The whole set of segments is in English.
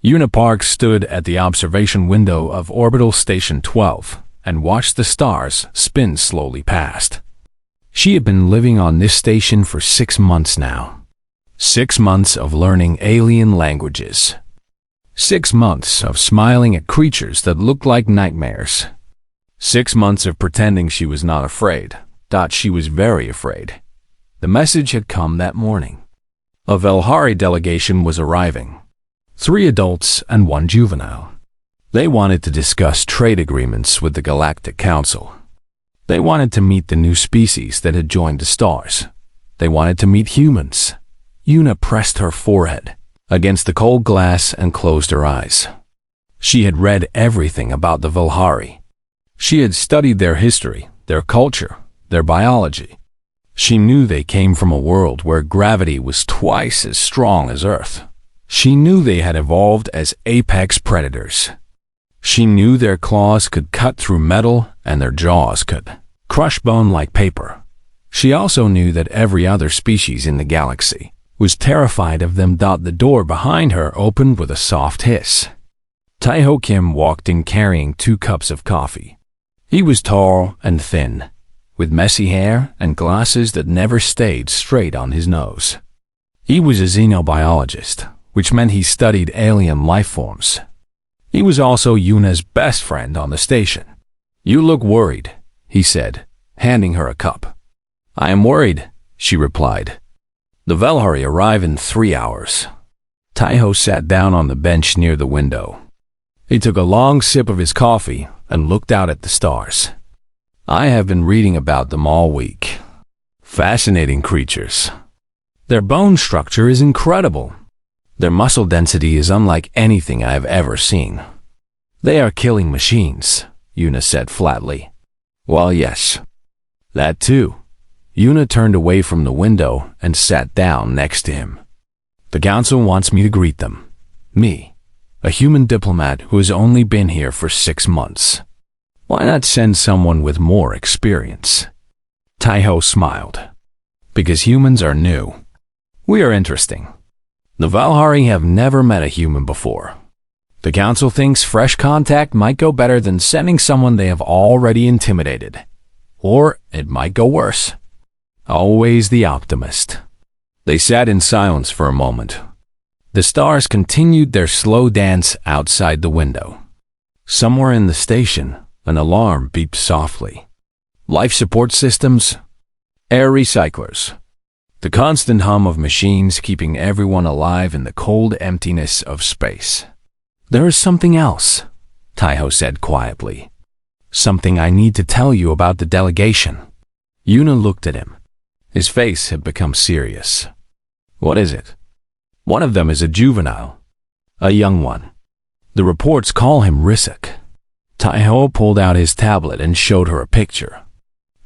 Una Park stood at the observation window of Orbital Station 12 and watched the stars spin slowly past. She had been living on this station for 6 months now. 6 months of learning alien languages. 6 months of smiling at creatures that looked like nightmares. 6 months of pretending she was not afraid. She was very afraid. The message had come that morning. A Velhari delegation was arriving. 3 adults and 1 juvenile. They wanted to discuss trade agreements with the Galactic Council. They wanted to meet the new species that had joined the stars. They wanted to meet humans. Una pressed her forehead against the cold glass and closed her eyes. She had read everything about the Velhari. She had studied their history, their culture, their biology. She knew they came from a world where gravity was twice as strong as Earth. She knew they had evolved as apex predators. She knew their claws could cut through metal and their jaws could crush bone like paper. She also knew that every other species in the galaxy was terrified of them. The door behind her opened with a soft hiss. Taiho Kim walked in carrying 2 cups of coffee. He was tall and thin, with messy hair and glasses that never stayed straight on his nose. He was a xenobiologist, which meant he studied alien life forms. He was also Yuna's best friend on the station. "You look worried," he said, handing her a cup. "I am worried," she replied. "The Velhari arrive in 3 hours." Taiho sat down on the bench near the window. He took a long sip of his coffee and looked out at the stars. "I have been reading about them all week. Fascinating creatures. Their bone structure is incredible. Their muscle density is unlike anything I have ever seen. They are killing machines," Una said flatly. "Well, yes. That too." Una turned away from the window and sat down next to him. "The council wants me to greet them. Me, a human diplomat who has only been here for 6 months. Why not send someone with more experience?" Taiho smiled. "Because humans are new. We are interesting. The Velhari have never met a human before. The council thinks fresh contact might go better than sending someone they have already intimidated. Or it might go worse." Always the optimist. They sat in silence for a moment. The stars continued their slow dance outside the window. Somewhere in the station, an alarm beeped softly. Life support systems, air recyclers. The constant hum of machines keeping everyone alive in the cold emptiness of space. "There is something else," Taiho said quietly. "Something I need to tell you about the delegation." Una looked at him. His face had become serious. "What is it?" "One of them is a juvenile. A young one. The reports call him Risik." Taiho pulled out his tablet and showed her a picture.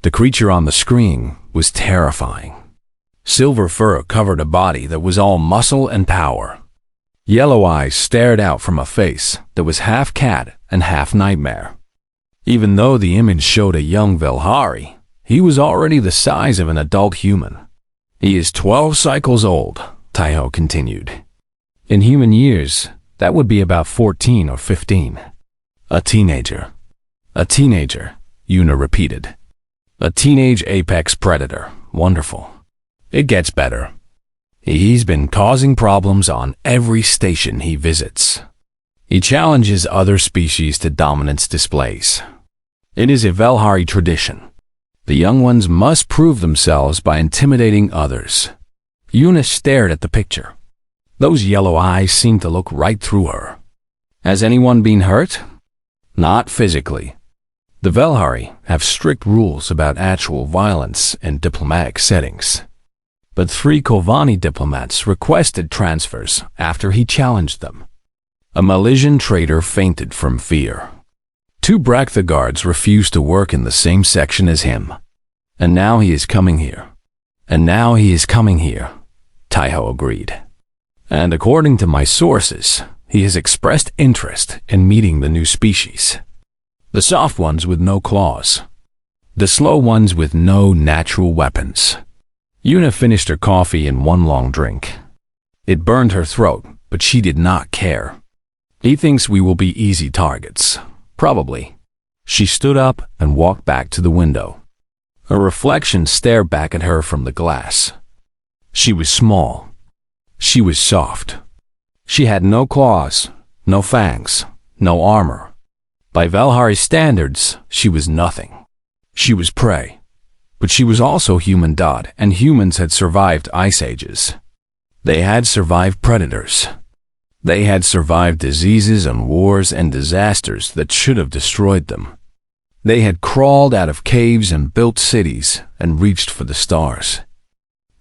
The creature on the screen was terrifying. Silver fur covered a body that was all muscle and power. Yellow eyes stared out from a face that was half cat and half nightmare. Even though the image showed a young Velhari, he was already the size of an adult human. "He is 12 cycles old," Taiho continued. "In human years, that would be about 14 or 15. A teenager." "A teenager," Una repeated. "A teenage apex predator. Wonderful. It gets better. He's been causing problems on every station he visits. He challenges other species to dominance displays. It is a Velhari tradition. The young ones must prove themselves by intimidating others." Una stared at the picture. Those yellow eyes seemed to look right through her. "Has anyone been hurt?" "Not physically. The Velhari have strict rules about actual violence in diplomatic settings. But 3 Kovani diplomats requested transfers after he challenged them. A Malaysian trader fainted from fear. 2 Braktha guards refused to work in the same section as him. And now he is coming here. And now he is coming here," Taiho agreed. "And according to my sources, he has expressed interest in meeting the new species. The soft ones with no claws. The slow ones with no natural weapons." Una finished her coffee in one long drink. It burned her throat, but she did not care. He thinks we will be easy targets. Probably. She stood up and walked back to the window. A reflection stared back at her from the glass. She was small. She was soft. She had no claws, no fangs, no armor. By Valhari standards, she was nothing. She was prey. But she was also human, and humans had survived ice ages. They had survived predators. They had survived diseases and wars and disasters that should have destroyed them. They had crawled out of caves and built cities and reached for the stars.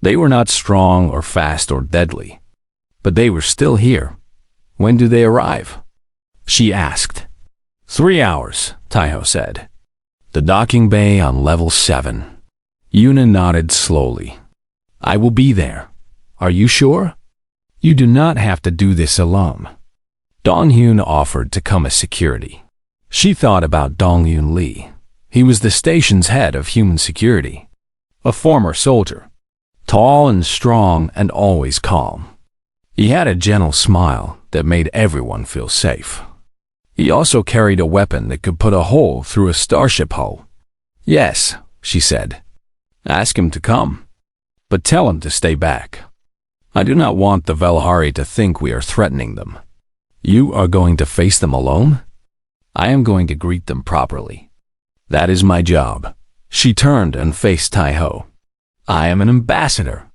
They were not strong or fast or deadly, but they were still here. When do they arrive? She asked. 3 hours, Taiho said. The docking bay on level 7. Yuna nodded slowly. I will be there. Are you sure? You do not have to do this alone. Donghyun offered to come as security. She thought about Donghyun Lee. He was the station's head of human security. A former soldier. Tall and strong and always calm. He had a gentle smile that made everyone feel safe. He also carried a weapon that could put a hole through a starship hull. Yes, she said. Ask him to come. But tell him to stay back. I do not want the Valhari to think we are threatening them. You are going to face them alone? I am going to greet them properly. That is my job. She turned and faced Taiho. I am an ambassador.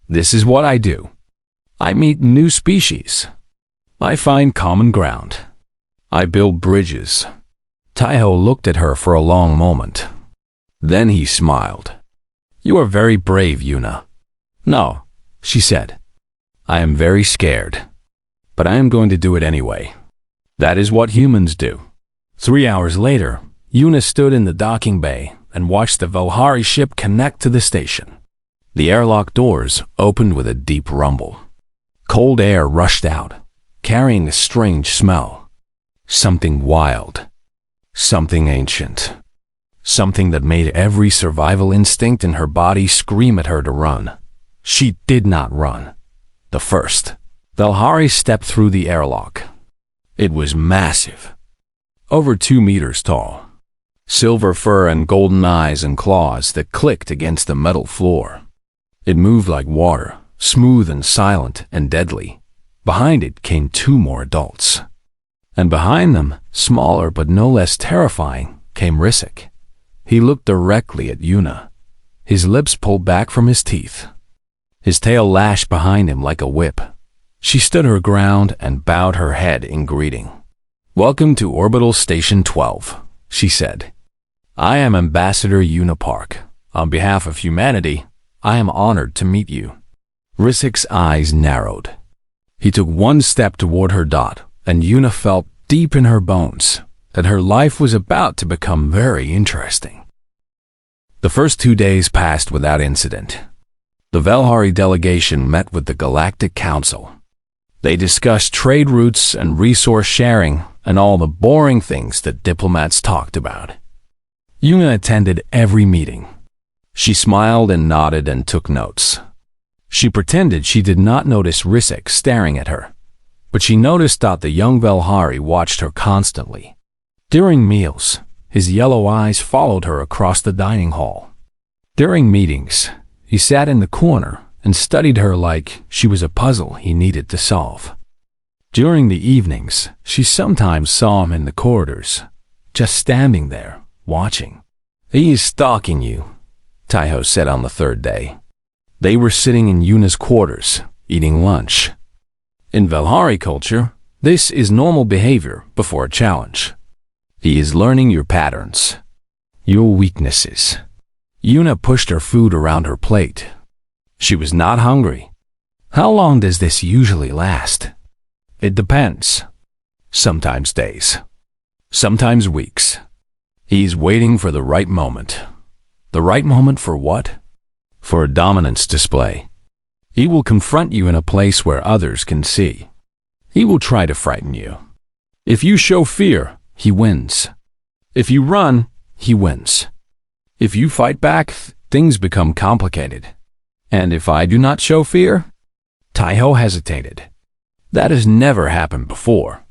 This is what I do. I meet new species. I find common ground. I build bridges. Taiho looked at her for a long moment. Then he smiled. You are very brave, Yuna. No, she said. I am very scared. But I am going to do it anyway. That is what humans do. 3 hours later, Yuna stood in the docking bay and watched the Valhari ship connect to the station. The airlock doors opened with a deep rumble. Cold air rushed out, carrying a strange smell. Something wild. Something ancient. Something that made every survival instinct in her body scream at her to run. She did not run. The first Valhari stepped through the airlock. It was massive. Over 2 meters tall. Silver fur and golden eyes and claws that clicked against the metal floor. It moved like water, smooth and silent and deadly. Behind it came 2 more adults. And behind them, smaller but no less terrifying, came Risik. He looked directly at Yuna. His lips pulled back from his teeth. His tail lashed behind him like a whip. She stood her ground and bowed her head in greeting. Welcome to Orbital Station 12, she said. I am Ambassador Yuna Park. On behalf of humanity, I am honored to meet you. Risik's eyes narrowed. He took 1 step toward her, and Yuna felt deep in her bones that her life was about to become very interesting. The first 2 days passed without incident. The Valhari delegation met with the Galactic Council. They discussed trade routes and resource sharing and all the boring things that diplomats talked about. Yuna attended every meeting. She smiled and nodded and took notes. She pretended she did not notice Risik staring at her, but she noticed that the young Valhari watched her constantly. During meals, his yellow eyes followed her across the dining hall. During meetings, he sat in the corner and studied her like she was a puzzle he needed to solve. During the evenings, she sometimes saw him in the corridors, just standing there, watching. He is stalking you, Taiho said on the 3rd day. They were sitting in Yuna's quarters, eating lunch. In Valhari culture, this is normal behavior before a challenge. He is learning your patterns, your weaknesses. Yuna pushed her food around her plate. She was not hungry. How long does this usually last? It depends. Sometimes days. Sometimes weeks. He's waiting for the right moment. The right moment for what? For a dominance display. He will confront you in a place where others can see. He will try to frighten you. If you show fear, he wins. If you run, he wins. If you fight back, things become complicated. And if I do not show fear? Taiho hesitated. That has never happened before.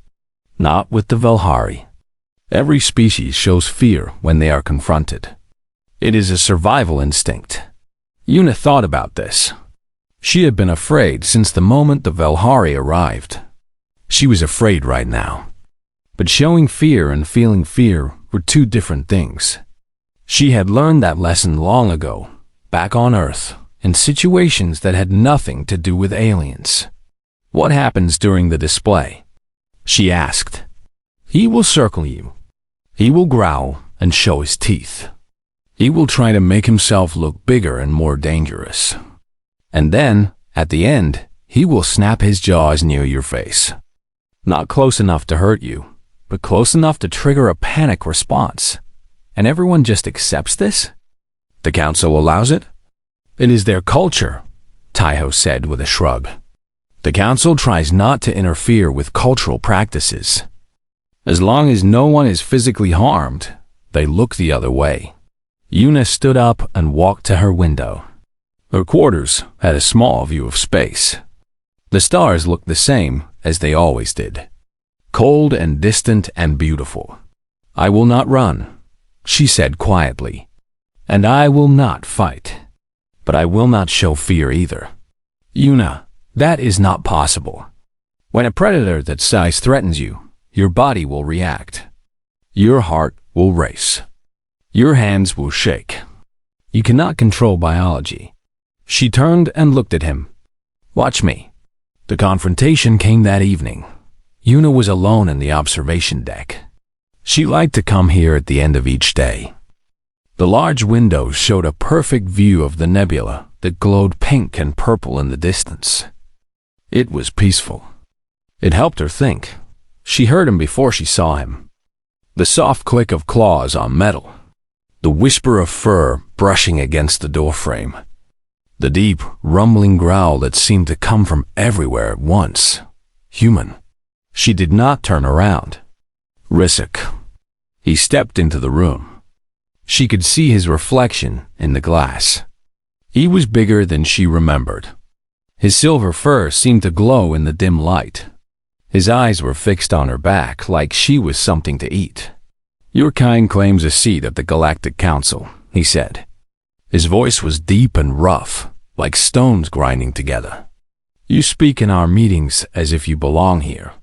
Not with the Velhari. Every species shows fear when they are confronted. It is a survival instinct. Yuna thought about this. She had been afraid since the moment the Velhari arrived. She was afraid right now. But showing fear and feeling fear were two different things. She had learned that lesson long ago, back on Earth, in situations that had nothing to do with aliens. What happens during the display? She asked. He will circle you. He will growl and show his teeth. He will try to make himself look bigger and more dangerous. And then, at the end, he will snap his jaws near your face. Not close enough to hurt you, but close enough to trigger a panic response. And everyone just accepts this? The council allows it? It is their culture, Taiho said with a shrug. The council tries not to interfere with cultural practices. As long as no one is physically harmed, they look the other way. Yuna stood up and walked to her window. Her quarters had a small view of space. The stars looked the same as they always did. Cold and distant and beautiful. I will not run, she said quietly. And I will not fight. But I will not show fear either. Yuna, that is not possible. When a predator that size threatens you, your body will react. Your heart will race. Your hands will shake. You cannot control biology. She turned and looked at him. Watch me. The confrontation came that evening. Yuna was alone in the observation deck. She liked to come here at the end of each day. The large windows showed a perfect view of the nebula that glowed pink and purple in the distance. It was peaceful. It helped her think. She heard him before she saw him. The soft click of claws on metal. The whisper of fur brushing against the doorframe. The deep, rumbling growl that seemed to come from everywhere at once. Human. She did not turn around. Rissik. He stepped into the room. She could see his reflection in the glass. He was bigger than she remembered. His silver fur seemed to glow in the dim light. His eyes were fixed on her back like she was something to eat. Your kind claims a seat at the Galactic Council, he said. His voice was deep and rough, like stones grinding together. You speak in our meetings as if you belong here,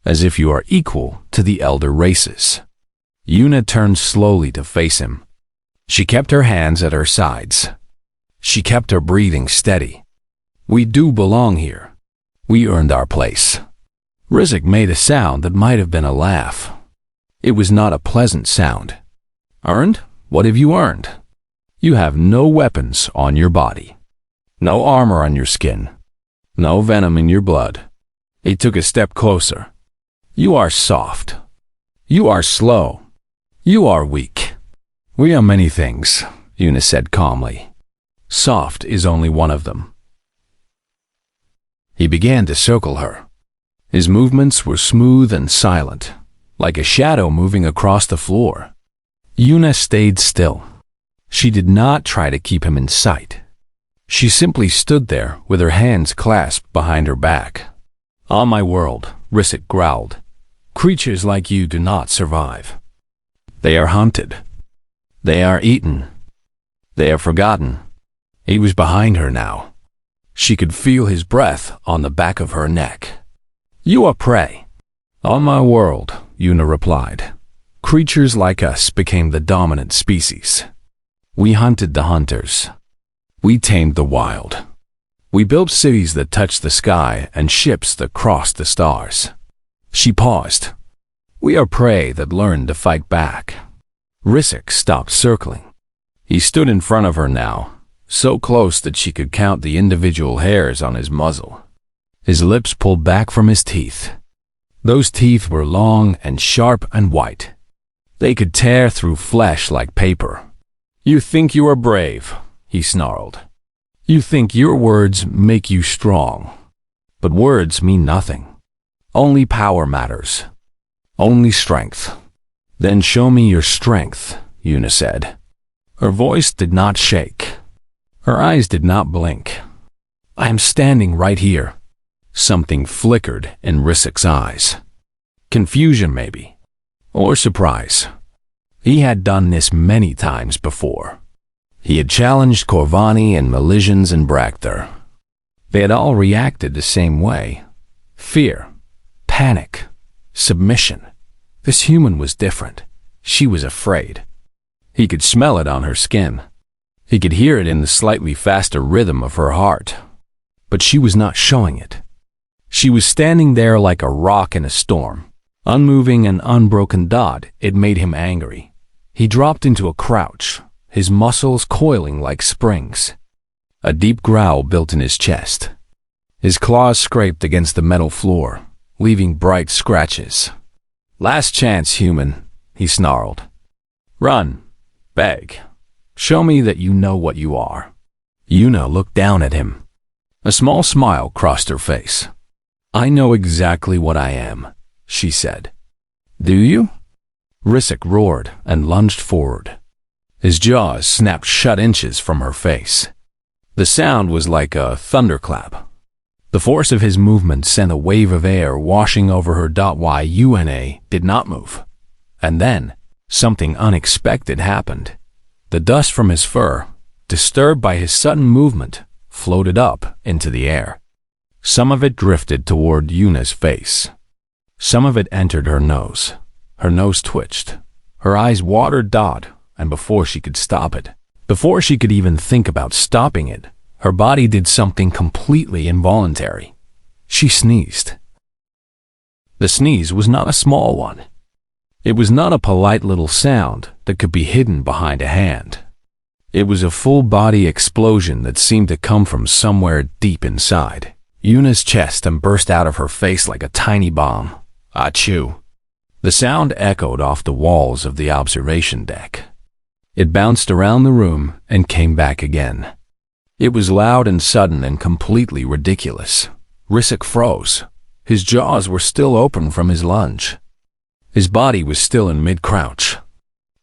as if you are equal to the elder races. Yuna turned slowly to face him. She kept her hands at her sides. She kept her breathing steady. We do belong here. We earned our place. Rissik made a sound that might have been a laugh. It was not a pleasant sound. Earned? What have you earned? You have no weapons on your body. No armor on your skin. No venom in your blood. He took a step closer. You are soft. You are slow. You are weak. We are many things, Yuna said calmly. Soft is only one of them. He began to circle her. His movements were smooth and silent, like a shadow moving across the floor. Yuna stayed still. She did not try to keep him in sight. She simply stood there with her hands clasped behind her back. On my world, Rissik growled, creatures like you do not survive. They are hunted. They are eaten. They are forgotten. He was behind her now. She could feel his breath on the back of her neck. You are prey. On my world, Yuna replied. Creatures like us became the dominant species. We hunted the hunters. We tamed the wild. We built cities that touched the sky and ships that crossed the stars. She paused. We are prey that learned to fight back. Rissik stopped circling. He stood in front of her now, so close that she could count the individual hairs on his muzzle. His lips pulled back from his teeth. Those teeth were long and sharp and white. They could tear through flesh like paper. You think you are brave, he snarled. You think your words make you strong. But words mean nothing. Only power matters. Only strength. Then show me your strength, Yuna said. Her voice did not shake. Her eyes did not blink. I am standing right here. Something flickered in Rissik's eyes. Confusion maybe. Or surprise. He had done this many times before. He had challenged Corvani and Melisians and Bracther. They had all reacted the same way. Fear, panic, submission. This human was different. She was afraid. He could smell it on her skin. He could hear it in the slightly faster rhythm of her heart. But she was not showing it. She was standing there like a rock in a storm, unmoving and unbroken dot. It made him angry. He dropped into a crouch, his muscles coiling like springs. A deep growl built in his chest. His claws scraped against the metal floor, leaving bright scratches. "Last chance, human," he snarled. "Run. Beg. Show me that you know what you are." Yuna looked down at him. A small smile crossed her face. "I know exactly what I am," she said. "Do you?" Risic roared and lunged forward. His jaws snapped shut inches from her face. The sound was like a thunderclap. The force of his movement sent a wave of air washing over her. Yuna did not move. And then, something unexpected happened. The dust from his fur, disturbed by his sudden movement, floated up into the air. Some of it drifted toward Yuna's face. Some of it entered her nose. Her nose twitched. Her eyes watered. And before she could stop it, before she could even think about stopping it, her body did something completely involuntary. She sneezed. The sneeze was not a small one. It was not a polite little sound that could be hidden behind a hand. It was a full-body explosion that seemed to come from somewhere deep inside Yuna's chest and burst out of her face like a tiny bomb. Achoo! The sound echoed off the walls of the observation deck. It bounced around the room and came back again. It was loud and sudden and completely ridiculous. Risic froze. His jaws were still open from his lunge. His body was still in mid-crouch,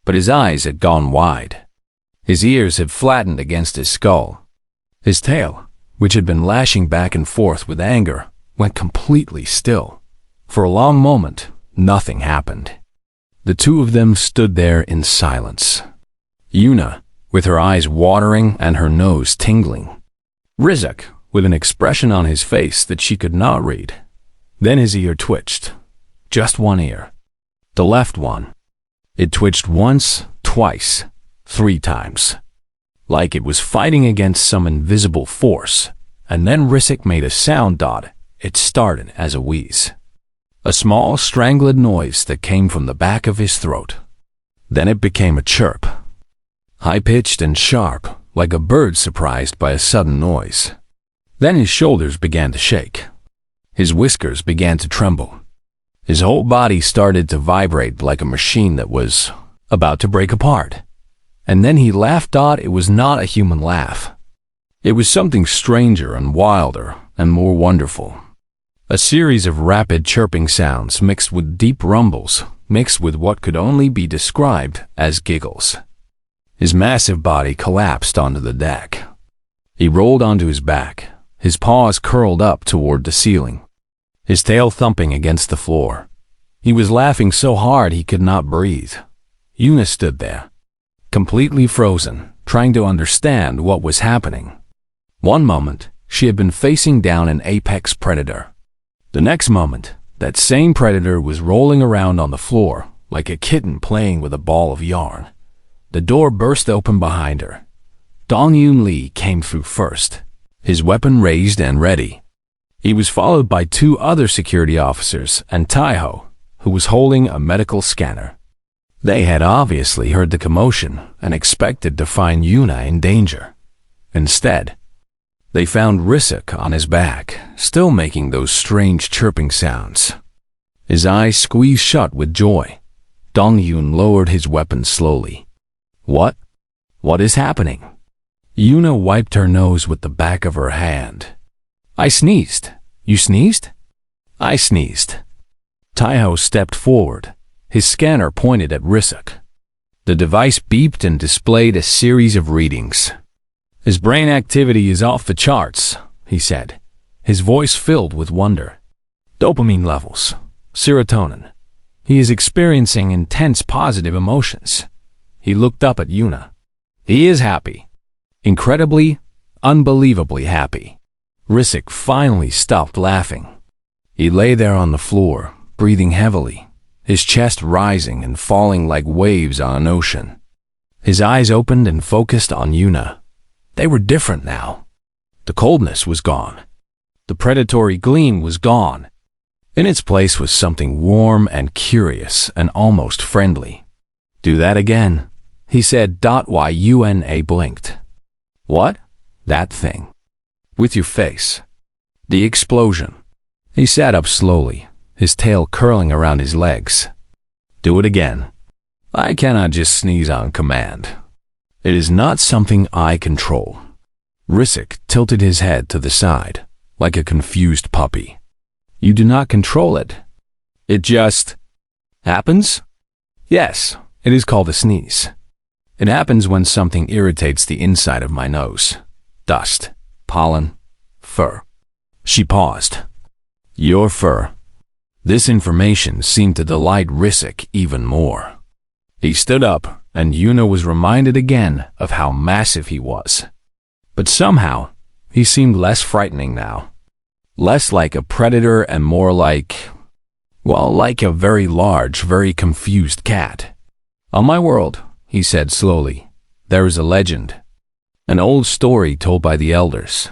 but his eyes had gone wide. His ears had flattened against his skull. His tail, which had been lashing back and forth with anger, went completely still. For a long moment, nothing happened. The two of them stood there in silence. Yuna, with her eyes watering and her nose tingling. Risic, with an expression on his face that she could not read. Then his ear twitched. Just one ear. The left one. It twitched once, twice, 3 times. Like it was fighting against some invisible force. And then Risic made a sound. It started as a wheeze. A small, strangled noise that came from the back of his throat. Then it became a chirp. High-pitched and sharp, like a bird surprised by a sudden noise. Then his shoulders began to shake. His whiskers began to tremble. His whole body started to vibrate like a machine that was about to break apart. And then he laughed. It was not a human laugh. It was something stranger and wilder and more wonderful. A series of rapid chirping sounds mixed with deep rumbles, mixed with what could only be described as giggles. His massive body collapsed onto the deck. He rolled onto his back, his paws curled up toward the ceiling, his tail thumping against the floor. He was laughing so hard he could not breathe. Yuna stood there, completely frozen, trying to understand what was happening. One moment, she had been facing down an apex predator. The next moment, that same predator was rolling around on the floor like a kitten playing with a ball of yarn. The door burst open behind her. Dong-Yun Lee came through first, his weapon raised and ready. He was followed by 2 other security officers and Taiho, who was holding a medical scanner. They had obviously heard the commotion and expected to find Yuna in danger. Instead, they found Risic on his back, still making those strange chirping sounds. His eyes squeezed shut with joy. Dong-Yun lowered his weapon slowly. What? What is happening? Yuna wiped her nose with the back of her hand. I sneezed. You sneezed? I sneezed. Taiho stepped forward. His scanner pointed at Risic. The device beeped and displayed a series of readings. His brain activity is off the charts, he said, his voice filled with wonder. Dopamine levels, serotonin, He is experiencing intense positive emotions. He looked up at Yuna. He is happy. Incredibly, unbelievably happy. Risic finally stopped laughing. He lay there on the floor, breathing heavily, his chest rising and falling like waves on an ocean. His eyes opened and focused on Yuna. They were different now. The coldness was gone. The predatory gleam was gone. In its place was something warm and curious and almost friendly. "Do that again," he said. Yuna blinked. "What?" "That thing. With your face." "The explosion." He sat up slowly, his tail curling around his legs. "Do it again." "I cannot just sneeze on command. It is not something I control." Risic tilted his head to the side, like a confused puppy. "You do not control it. It just happens?" "Yes, it is called a sneeze. It happens when something irritates the inside of my nose. Dust, pollen, fur." She paused. "Your fur." This information seemed to delight Risic even more. He stood up, and Yuna was reminded again of how massive he was. But somehow, he seemed less frightening now. Less like a predator and more like, well, like a very large, very confused cat. "On my world," he said slowly, "there is a legend. An old story told by the elders.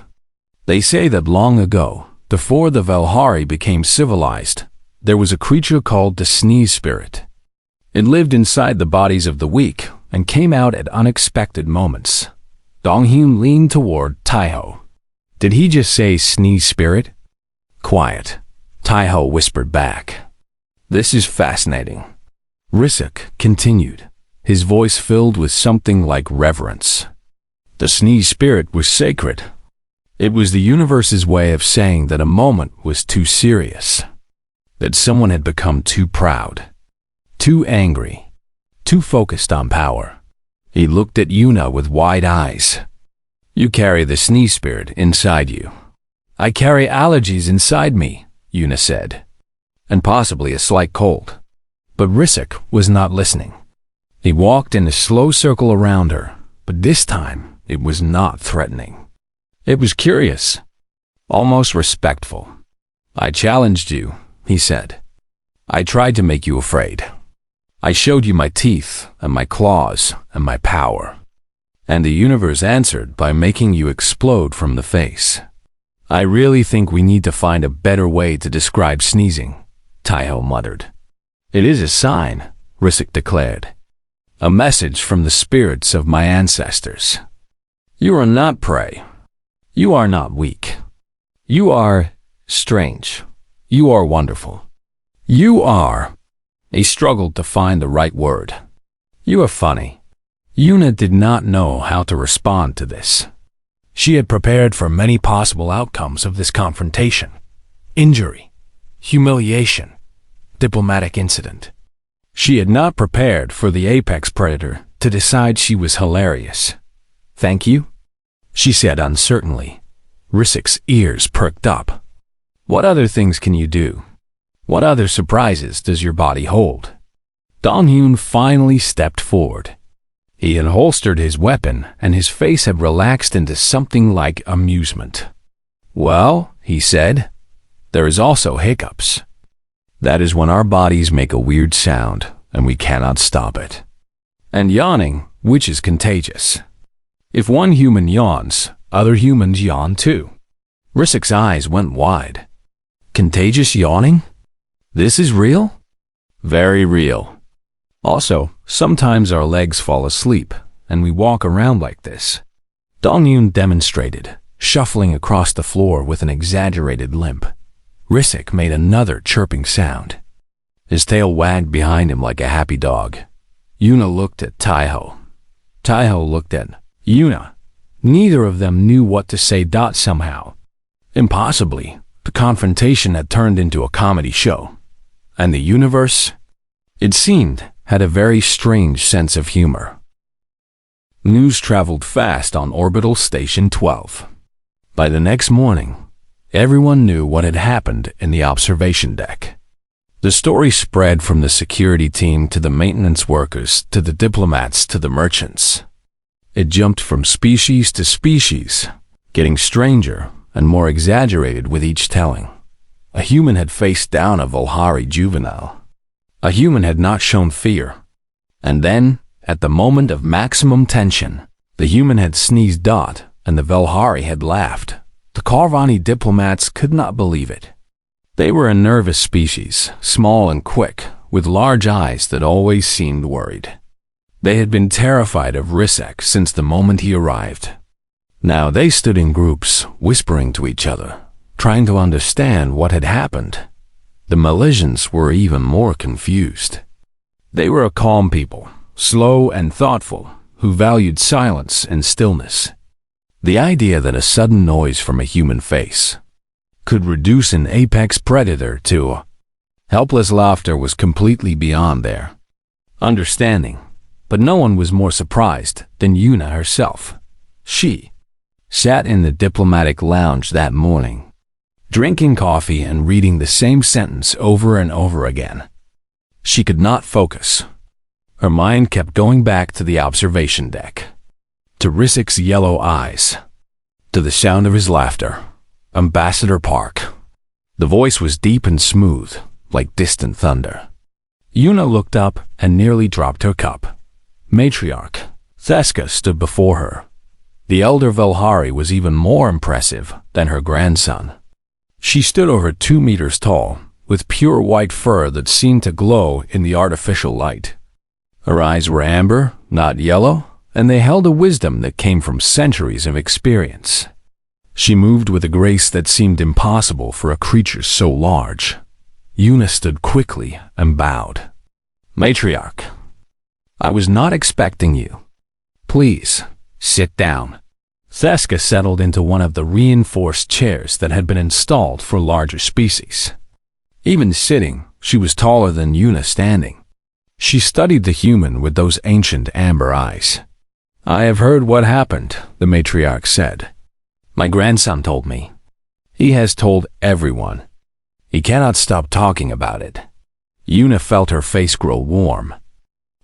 They say that long ago, before the Valhari became civilized, there was a creature called the Sneeze Spirit. It lived inside the bodies of the weak and came out at unexpected moments." Donghyun leaned toward Taiho. "Did he just say Sneeze Spirit?" "Quiet," Taiho whispered back. "This is fascinating." Risic continued, his voice filled with something like reverence. "The Sneeze Spirit was sacred. It was the universe's way of saying that a moment was too serious, that someone had become too proud, too angry, too focused on power." He looked at Yuna with wide eyes. "You carry the Sneeze Spirit inside you." "I carry allergies inside me," Yuna said, "and possibly a slight cold." But Risic was not listening. He walked in a slow circle around her, but this time it was not threatening. It was curious, almost respectful. "I challenged you," he said. "I tried to make you afraid. I showed you my teeth and my claws and my power. And the universe answered by making you explode from the face." "I really think we need to find a better way to describe sneezing," Taiho muttered. "It is a sign," Risic declared. "A message from the spirits of my ancestors. You are not prey. You are not weak. You are strange. You are wonderful. You are—" He struggled to find the right word. "You are funny." Yuna did not know how to respond to this. She had prepared for many possible outcomes of this confrontation: injury, humiliation, diplomatic incident. She had not prepared for the apex predator to decide she was hilarious. "Thank you," she said uncertainly. Risic's ears perked up. "What other things can you do? What other surprises does your body hold?" Donghyun finally stepped forward. He had holstered his weapon, and his face had relaxed into something like amusement. "Well," he said, "there is also hiccups. That is when our bodies make a weird sound, and we cannot stop it. And yawning, which is contagious. If one human yawns, other humans yawn too." Risic's eyes went wide. "Contagious yawning? This is real?" "Very real. Also, sometimes our legs fall asleep, and we walk around like this." Donghyun demonstrated, shuffling across the floor with an exaggerated limp. Risic made another chirping sound. His tail wagged behind him like a happy dog. Yuna looked at Taiho. Taiho looked at Yuna. Neither of them knew what to say. Somehow, impossibly, the confrontation had turned into a comedy show. And the universe, it seemed, had a very strange sense of humor. News traveled fast on Orbital Station 12. By the next morning, everyone knew what had happened in the observation deck. The story spread from the security team to the maintenance workers to the diplomats to the merchants. It jumped from species to species, getting stranger and more exaggerated with each telling. A human had faced down a Volhari juvenile. A human had not shown fear. And then, at the moment of maximum tension, the human had sneezed dot and the Volhari had laughed. The Carvani diplomats could not believe it. They were a nervous species, small and quick, with large eyes that always seemed worried. They had been terrified of Risek since the moment he arrived. Now they stood in groups, whispering to each other, trying to understand what had happened. The Malaysians were even more confused. They were a calm people, slow and thoughtful, who valued silence and stillness. The idea that a sudden noise from a human face could reduce an apex predator to helpless laughter was completely beyond their understanding. But no one was more surprised than Yuna herself. She sat in the diplomatic lounge that morning, drinking coffee and reading the same sentence over and over again. She could not focus. Her mind kept going back to the observation deck, to Risik's yellow eyes, to the sound of his laughter. Ambassador Park. The voice was deep and smooth, like distant thunder. Yuna looked up and nearly dropped her cup. Matriarch Theska stood before her. The elder Volhari was even more impressive than her grandson. She stood over 2 meters tall, with pure white fur that seemed to glow in the artificial light. Her eyes were amber, not yellow, and they held a wisdom that came from centuries of experience. She moved with a grace that seemed impossible for a creature so large. Yuna stood quickly and bowed. Matriarch, I was not expecting you. Please, sit down. Theska settled into one of the reinforced chairs that had been installed for larger species. Even sitting, she was taller than Yuna standing. She studied the human with those ancient amber eyes. I have heard what happened, the matriarch said. My grandson told me. He has told everyone. He cannot stop talking about it. Yuna felt her face grow warm.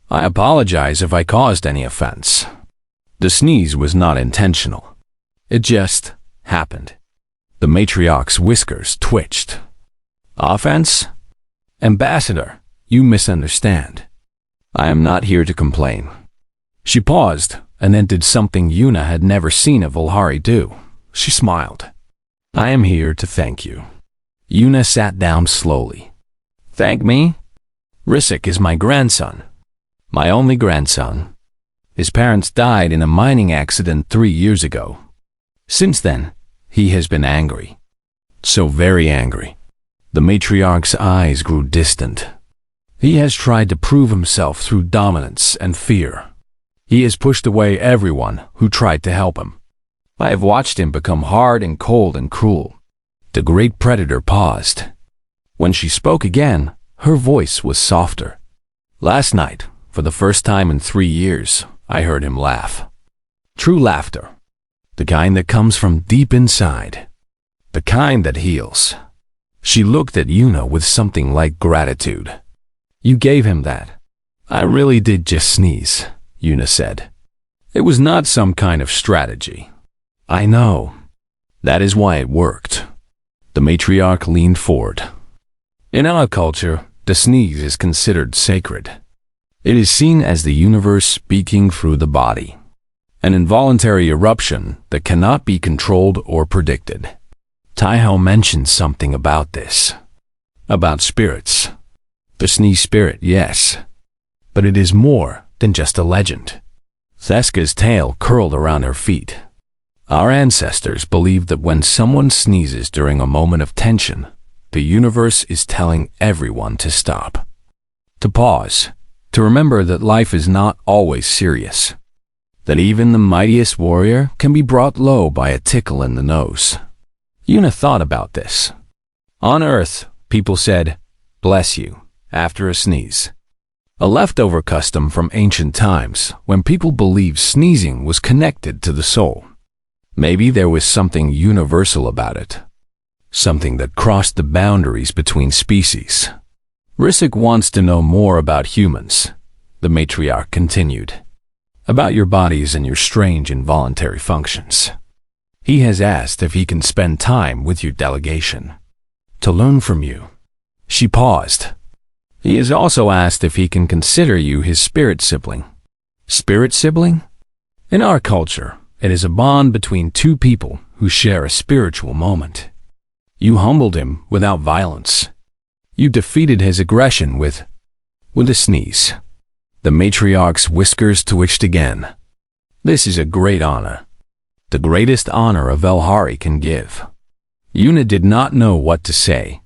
I apologize if I caused any offense. The sneeze was not intentional. It just happened. The matriarch's whiskers twitched. Offense? Ambassador, you misunderstand. I am not here to complain. She paused and then did something Yuna had never seen a Volhari do. She smiled. I am here to thank you. Yuna sat down slowly. Thank me? Risik is my grandson. My only grandson. His parents died in a mining accident 3 years ago. Since then, he has been angry. So very angry. The matriarch's eyes grew distant. He has tried to prove himself through dominance and fear. He has pushed away everyone who tried to help him. I have watched him become hard and cold and cruel. The great predator paused. When she spoke again, her voice was softer. Last night, for the first time in 3 years, I heard him laugh. True laughter. The kind that comes from deep inside. The kind that heals. She looked at Yuna with something like gratitude. You gave him that. I really did just sneeze, Yuna said. It was not some kind of strategy. I know. That is why it worked. The matriarch leaned forward. In our culture, the sneeze is considered sacred. It is seen as the universe speaking through the body. An involuntary eruption that cannot be controlled or predicted. Taihao mentioned something about this. About spirits. The sneeze spirit, yes. But it is more than just a legend. Theska's tail curled around her feet. Our ancestors believed that when someone sneezes during a moment of tension, the universe is telling everyone to stop. To pause. To remember that life is not always serious. That even the mightiest warrior can be brought low by a tickle in the nose. Yuna thought about this. On Earth, people said, bless you, after a sneeze. A leftover custom from ancient times when people believed sneezing was connected to the soul. Maybe there was something universal about it. Something that crossed the boundaries between species. Risik wants to know more about humans, the matriarch continued. About your bodies and your strange involuntary functions. He has asked if he can spend time with your delegation. To learn from you. She paused. He has also asked if he can consider you his spirit sibling. Spirit sibling? In our culture, it is a bond between two people who share a spiritual moment. You humbled him without violence. You defeated his aggression with a sneeze. The matriarch's whiskers twitched again. This is a great honor. The greatest honor a Velhari can give. Yuna did not know what to say.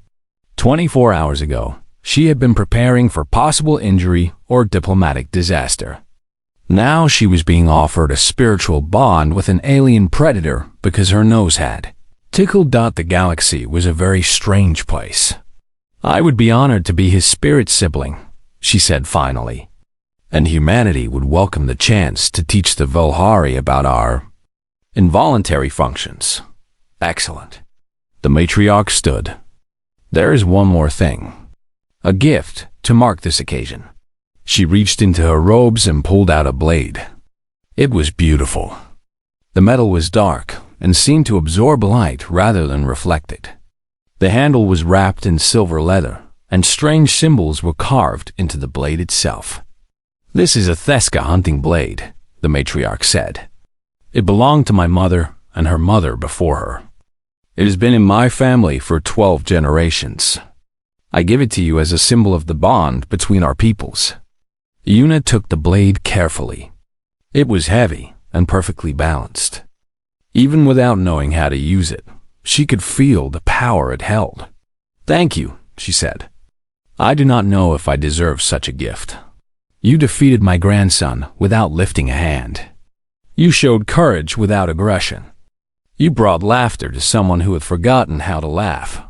24 hours ago, she had been preparing for possible injury or diplomatic disaster. Now she was being offered a spiritual bond with an alien predator because her nose had tickled. The galaxy was a very strange place. I would be honored to be his spirit sibling, she said finally. And humanity would welcome the chance to teach the Velhari about our involuntary functions. Excellent. The matriarch stood. There is one more thing. A gift to mark this occasion. She reached into her robes and pulled out a blade. It was beautiful. The metal was dark and seemed to absorb light rather than reflect it. The handle was wrapped in silver leather, and strange symbols were carved into the blade itself. This is a Theska hunting blade, the matriarch said. It belonged to my mother and her mother before her. It has been in my family for 12 generations. I give it to you as a symbol of the bond between our peoples. Yuna took the blade carefully. It was heavy and perfectly balanced. Even without knowing how to use it, she could feel the power it held. Thank you, she said. I do not know if I deserve such a gift. You defeated my grandson without lifting a hand. You showed courage without aggression. You brought laughter to someone who had forgotten how to laugh.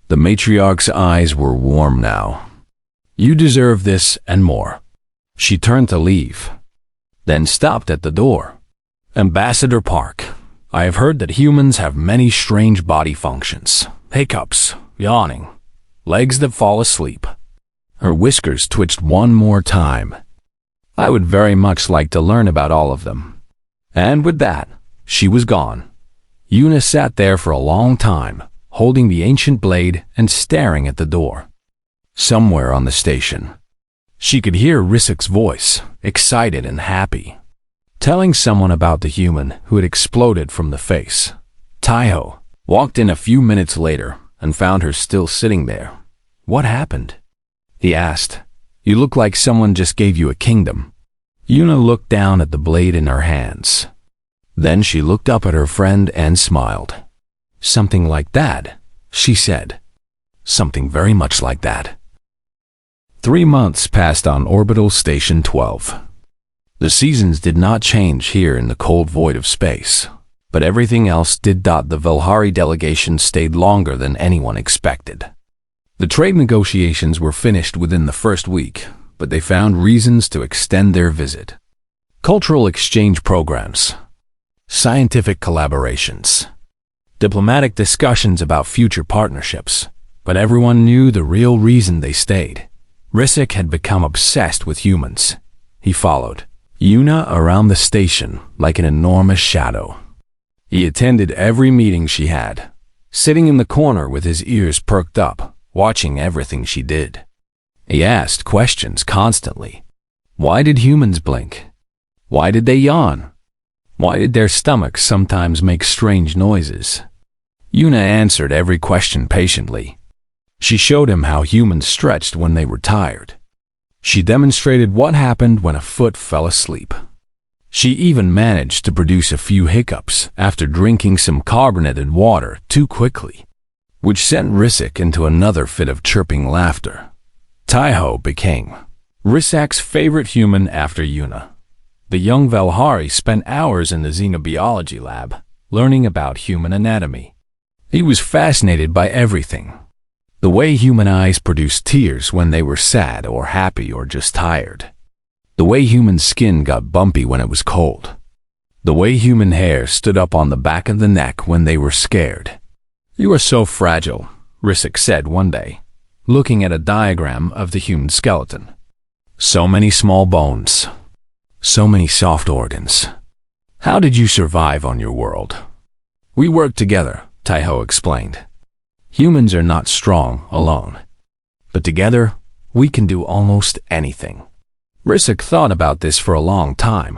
The matriarch's eyes were warm now. You deserve this and more. She turned to leave, then stopped at the door. Ambassador Park, I have heard that humans have many strange body functions. Hiccups, yawning, legs that fall asleep. Her whiskers twitched one more time. I would very much like to learn about all of them. And with that, she was gone. Yuna sat there for a long time, holding the ancient blade and staring at the door. Somewhere on the station, she could hear Risik's voice, excited and happy, telling someone about the human who had exploded from the face. Taiho walked in a few minutes later and found her still sitting there. What happened? He asked. You look like someone just gave you a kingdom. Yuna looked down at the blade in her hands. Then she looked up at her friend and smiled. Something like that, she said. Something very much like that. 3 months passed on Orbital Station 12. The seasons did not change here in the cold void of space, but everything else did. The Velhari delegation stayed longer than anyone expected. The trade negotiations were finished within the first week, but they found reasons to extend their visit. Cultural exchange programs, scientific collaborations, diplomatic discussions about future partnerships, but everyone knew the real reason they stayed. Risik had become obsessed with humans. He followed Yuna around the station like an enormous shadow. He attended every meeting she had, sitting in the corner with his ears perked up, watching everything she did. He asked questions constantly. Why did humans blink? Why did they yawn? Why did their stomachs sometimes make strange noises? Yuna answered every question patiently. She showed him how humans stretched when they were tired. She demonstrated what happened when a foot fell asleep. She even managed to produce a few hiccups after drinking some carbonated water too quickly, which sent Risik into another fit of chirping laughter. Taiho became Risik's favorite human after Yuna. The young Velhari spent hours in the xenobiology lab, learning about human anatomy. He was fascinated by everything. The way human eyes produced tears when they were sad or happy or just tired. The way human skin got bumpy when it was cold. The way human hair stood up on the back of the neck when they were scared. You are so fragile, Risik said one day. looking at a diagram of the human skeleton. So many small bones. So many soft organs. How did you survive on your world? We worked together, Taiho explained. Humans are not strong alone. But together, we can do almost anything. Rissik thought about this for a long time.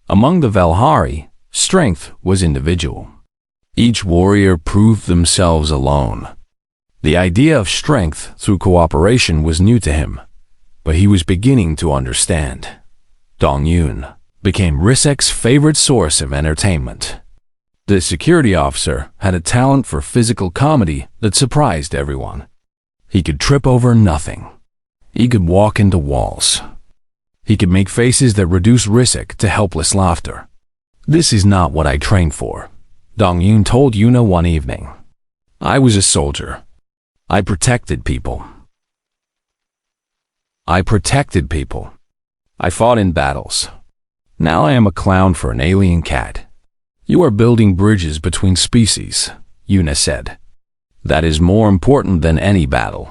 Among the Velhari, strength was individual. Each warrior proved themselves alone. The idea of strength through cooperation was new to him, but he was beginning to understand. Dong-Yun became Rissek's favorite source of entertainment. The security officer had a talent for physical comedy that surprised everyone. He could trip over nothing. He could walk into walls. He could make faces that reduced Rissik to helpless laughter. This is not what I trained for, Dong-Yun told Yuna one evening. I was a soldier. I protected people. I fought in battles. Now I am a clown for an alien cat. You are building bridges between species, Yuna said. That is more important than any battle.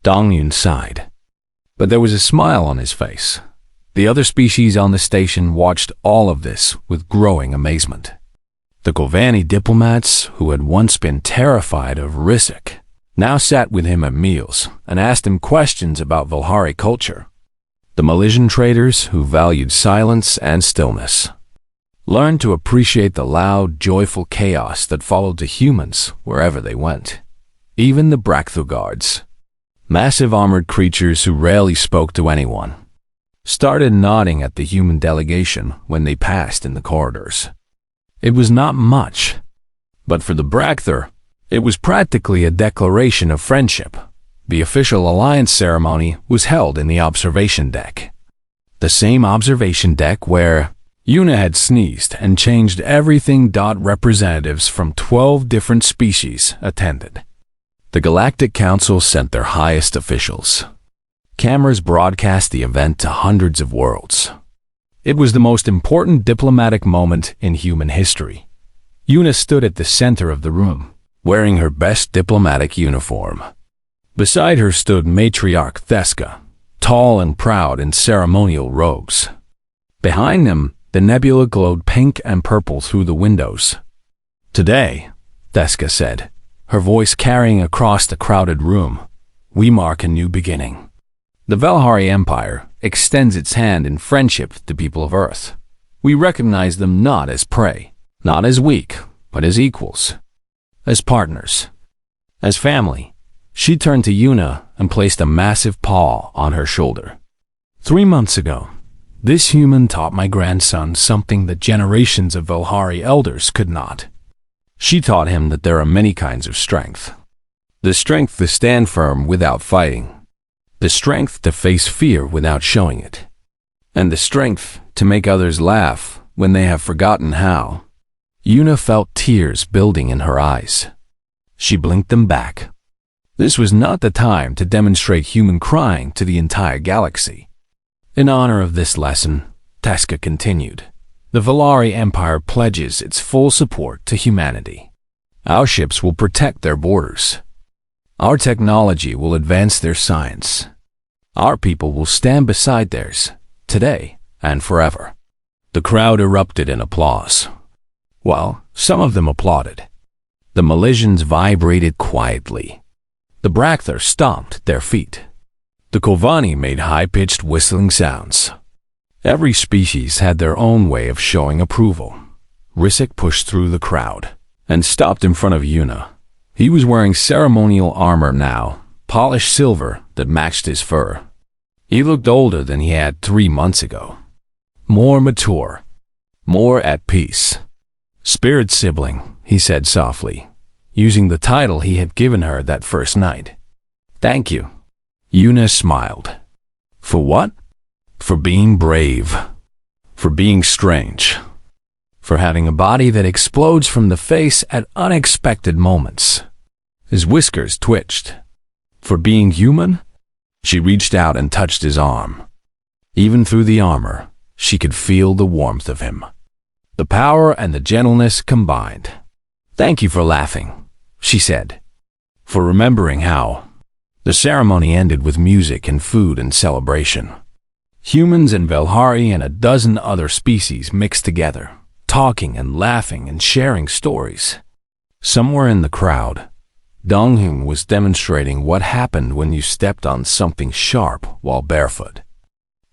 Dong-Yun sighed. But there was a smile on his face. The other species on the station watched all of this with growing amazement. The Kovani diplomats, who had once been terrified of Rissik, now sat with him at meals and asked him questions about Velhari culture. The Malaysian traders, who valued silence and stillness, learned to appreciate the loud, joyful chaos that followed the humans wherever they went. Even the Brakthu guards, massive armored creatures who rarely spoke to anyone, started nodding at the human delegation when they passed in the corridors. It was not much, but for the Brakthu, it was practically a declaration of friendship. The official alliance ceremony was held in the observation deck. The same observation deck where Yuna had sneezed and changed everything. Representatives from 12 different species attended. The Galactic Council sent their highest officials. Cameras broadcast the event to hundreds of worlds. It was the most important diplomatic moment in human history. Yuna stood at the center of the room, wearing her best diplomatic uniform. Beside her stood Matriarch Theska, tall and proud in ceremonial robes. Behind them, the nebula glowed pink and purple through the windows. Today, Theska said, her voice carrying across the crowded room, we mark a new beginning. The Velhari Empire extends its hand in friendship to people of Earth. We recognize them not as prey, not as weak, but as equals, as partners, as family. She turned to Yuna and placed a massive paw on her shoulder. 3 months ago, this human taught my grandson something that generations of Velhari elders could not. She taught him that there are many kinds of strength. The strength to stand firm without fighting. The strength to face fear without showing it. And the strength to make others laugh when they have forgotten how. Yuna felt tears building in her eyes. She blinked them back. This was not the time to demonstrate human crying to the entire galaxy. In honor of this lesson, Theska continued, the Velhari Empire pledges its full support to humanity. Our ships will protect their borders. Our technology will advance their science. Our people will stand beside theirs, today and forever. The crowd erupted in applause. Well, some of them applauded. The Malaysians vibrated quietly. The Brakthu stomped their feet. The Kovani made high-pitched whistling sounds. Every species had their own way of showing approval. Rissik pushed through the crowd and stopped in front of Yuna. He was wearing ceremonial armor now, polished silver that matched his fur. He looked older than he had 3 months ago. More mature, more at peace. Spirit sibling, he said softly, using the title he had given her that first night. Thank you. Yuna smiled. For what? For being brave. For being strange. For having a body that explodes from the face at unexpected moments. His whiskers twitched. For being human? She reached out and touched his arm. Even through the armor, she could feel the warmth of him. The power and the gentleness combined. Thank you for laughing, she said. For remembering how. The ceremony ended with music and food and celebration. Humans and Velhari and a dozen other species mixed together, talking and laughing and sharing stories. Somewhere in the crowd, Donghung was demonstrating what happened when you stepped on something sharp while barefoot.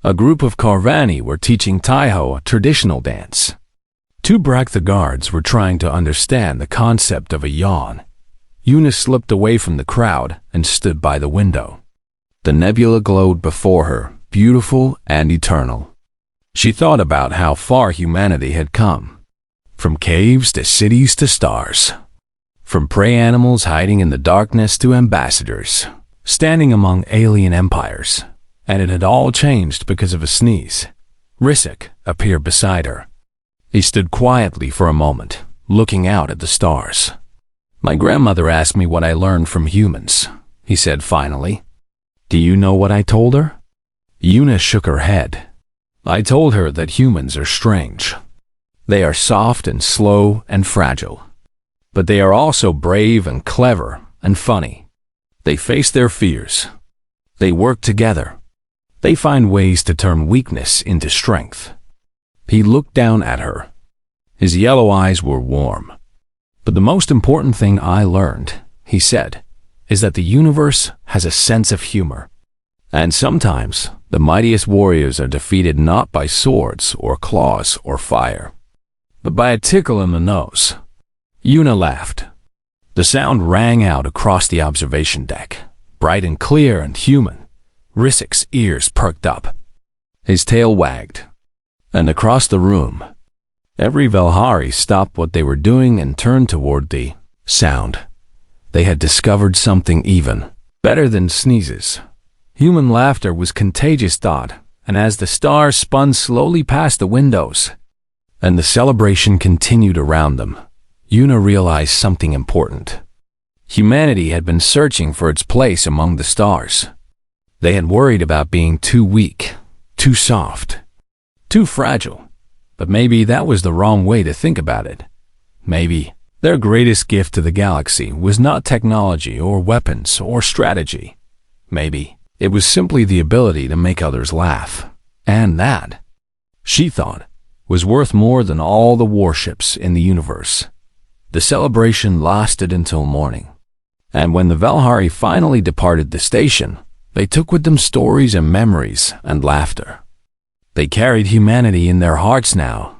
A group of Carvani were teaching Taiho a traditional dance. Two Brakta guards were trying to understand the concept of a yawn. Yuna slipped away from the crowd and stood by the window. The nebula glowed before her, beautiful and eternal. She thought about how far humanity had come. From caves to cities to stars. From prey animals hiding in the darkness to ambassadors, standing among alien empires. And it had all changed because of a sneeze. Risik appeared beside her. He stood quietly for a moment, looking out at the stars. "My grandmother asked me what I learned from humans," he said finally. "Do you know what I told her?" Yuna shook her head. "I told her that humans are strange. They are soft and slow and fragile. But they are also brave and clever and funny. They face their fears. They work together. They find ways to turn weakness into strength." He looked down at her. His yellow eyes were warm. "But the most important thing I learned," he said, "is that the universe has a sense of humor. And sometimes the mightiest warriors are defeated not by swords or claws or fire, but by a tickle in the nose." Yuna laughed. The sound rang out across the observation deck, bright and clear and human. Risik's ears perked up. His tail wagged. And across the room, every Velhari stopped what they were doing and turned toward the sound. They had discovered something even better than sneezes. Human laughter was contagious thought, and as the stars spun slowly past the windows, and the celebration continued around them, Yuna realized something important. Humanity had been searching for its place among the stars. They had worried about being too weak, too soft, too fragile. But maybe that was the wrong way to think about it. Maybe their greatest gift to the galaxy was not technology or weapons or strategy. Maybe it was simply the ability to make others laugh. And that, she thought, was worth more than all the warships in the universe. The celebration lasted until morning. And when the Velhari finally departed the station, they took with them stories and memories and laughter. They carried humanity in their hearts now,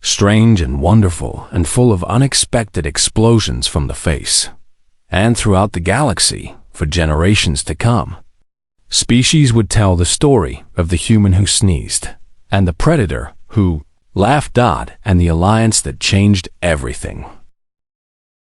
strange and wonderful and full of unexpected explosions from the face. And throughout the galaxy, for generations to come, species would tell the story of the human who sneezed, and the predator who laughed, and the alliance that changed everything.